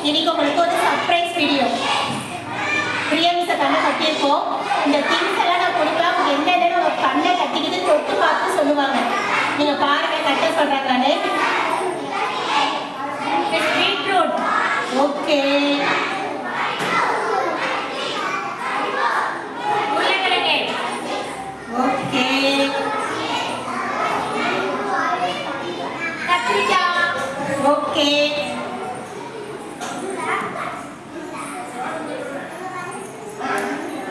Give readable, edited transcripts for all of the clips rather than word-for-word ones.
இன்னைக்கு உங்களுக்கு ஒரு சர்ப்ரைஸ் வீடியோ. பிரியா மிஸ் கண்ணை கட்டியிருக்கோம். இந்த திங்ஸ் எல்லாம் நான் கொடுப்பேன். அவங்க என்னென்னு உங்க கண்ணை கட்டிக்கிட்டு தொட்டு பார்த்து சொல்லுவாங்க. நீங்க பாருங்க கட்ட சொல்றாங்கன்னு. பீட்ரூட். ஓகே. ஓகே. கத்திரிக்காய். ஓகே.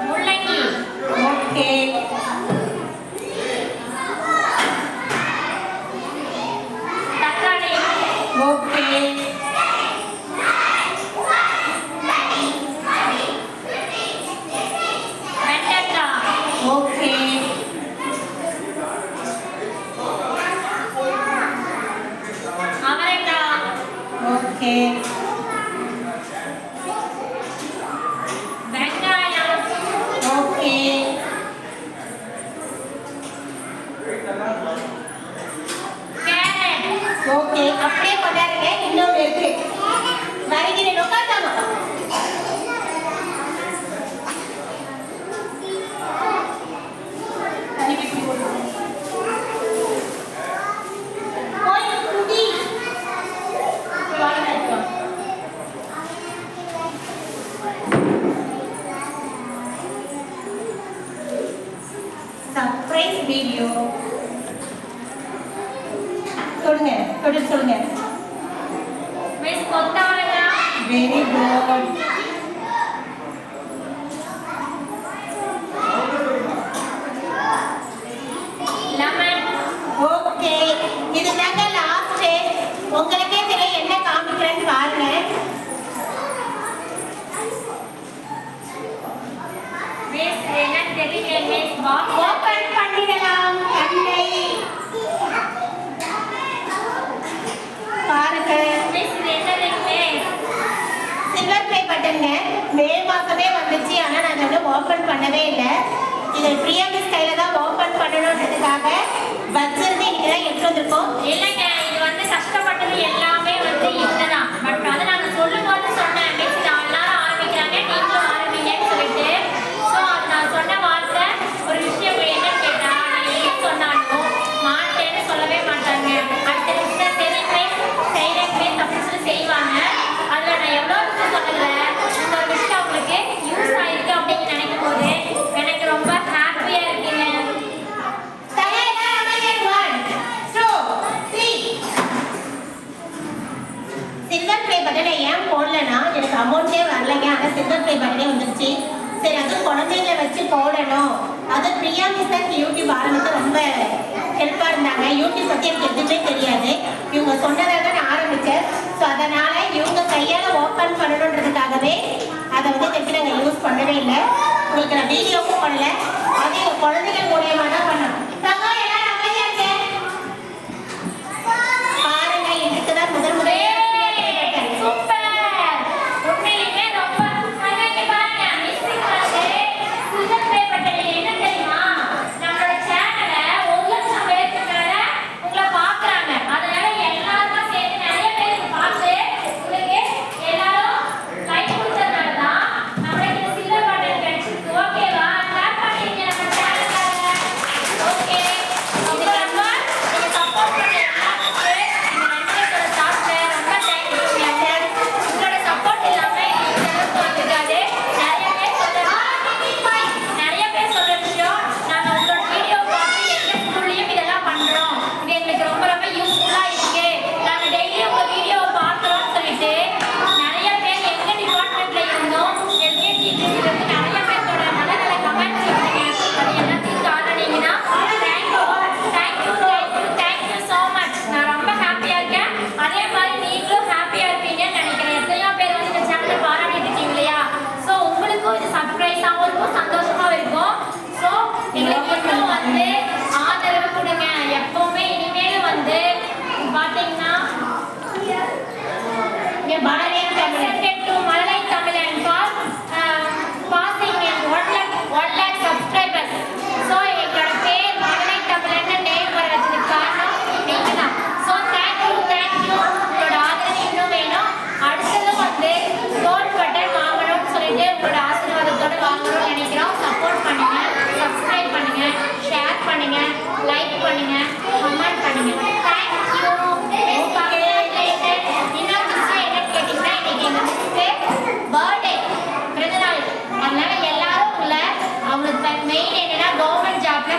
முள்ளங்கி. ஓகே. தக்காளி. ஓகே. வெண்டைக்காய். ஓகே. அவரைக்காய். ஓகே. வெங்காயம். ஓகே. கேரட். ஓகே. அப்படியே கொண்டாடுங்க. இன்னொரு இருக்கு. வருகிறேன். உட்காந்தாமா. Surprise video. சொல்லுங்க, சொல்லுங்க. மிஸ் கொத்தவரங்காய். Very good. லெமன். ஓகே. இதுதாங்க லாஸ்ட். உங்களுக்கே தெரியும் என்ன காமிக்கிறேன்னு பாருங்க. மிஸ் என்ன தெரியல மிஸ் ஓபன் பண்ணிடலாம் கண்ணை. பாருங்க மிஸ் என்னது மிஸ் சில்வர் ப்ளே பட்டன்ங்க. மே மாசமே வந்துச்சு. ஆனா நான் அதை ஓபன் பண்ணவே இல்லை. இதை பிரியா மிஸ் கையில தான் ஓபன் பண்ணணுன்றதுக்காக வச்சிருந்து இன்னைக்கு தான் எடுத்து வந்திருக்கோம். இல்லைங்க இது வந்து கஷ்டப்பட்டது எல்லாமே வந்து இதுதான். பட் அதை நாங்கள் சொல்லும் போது சொன்னேன் மிஸ் எல்லாரும் ஆரம்பிக்கிறாங்க நீங்களும் ஆரம்பிங்கன்னு சொல்லிட்டு. ஸோ அது நான் சொன்ன வார்த்தை ஒரு விஷயம் என்னன்னு கேட்டா நான் என்ன சொன்னாலும் மாட்டேன்னு சொல்லவே மாட்டாங்க. அடுத்த நிமிஷம் தெரியுமே செய்யறதுமே தப்பு சொல்லி செய்வாங்க. அதில் நான் எவ்வளோ விஷயம் சொன்னதில்ல இந்த ஒரு விஷயம் அவங்களுக்கு யூஸ் ஆயிருக்கு அப்படின்னு நினைக்கும் போது எனக்கு ரொம்ப ஹாப்பியா இருக்குங்க. சில்வர் ப்ளே பட்டனை ஏன் போடலன்னா எனக்கு அமௌண்ட்டே வரலைங்க. ஆனால் சில்வர் ப்ளே பட்டனே வந்துருச்சு. சரி அதுவும் குழந்தைங்களை வச்சு போடணும். அது பிரியா மிஸ் தான் யூடியூப் ஆரம்பித்து ரொம்ப ஹெல்ப்பாக இருந்தாங்க. யூடியூப் பற்றி எனக்கு எதுவுமே தெரியாது. இவங்க சொன்னதாக நான் ஆரம்பித்தேன். ஸோ அதனால் இவங்க கையால் ஓப்பன் பண்ணணுன்றதுக்காகவே அதை வந்து திருப்பி நாங்கள் யூஸ் பண்ணவே இல்லை. உங்களுக்கு நான் வீடியோவும் பண்ணல. அது எங்கள் குழந்தைகள் மூலியமாக தான் பண்ணோம். எல்லாரும் அமைதியாக இருக்கேன். பாருங்க எனக்கு தான் முதல் முறையே வந்து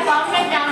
கவர்மெண்ட் ஜாப்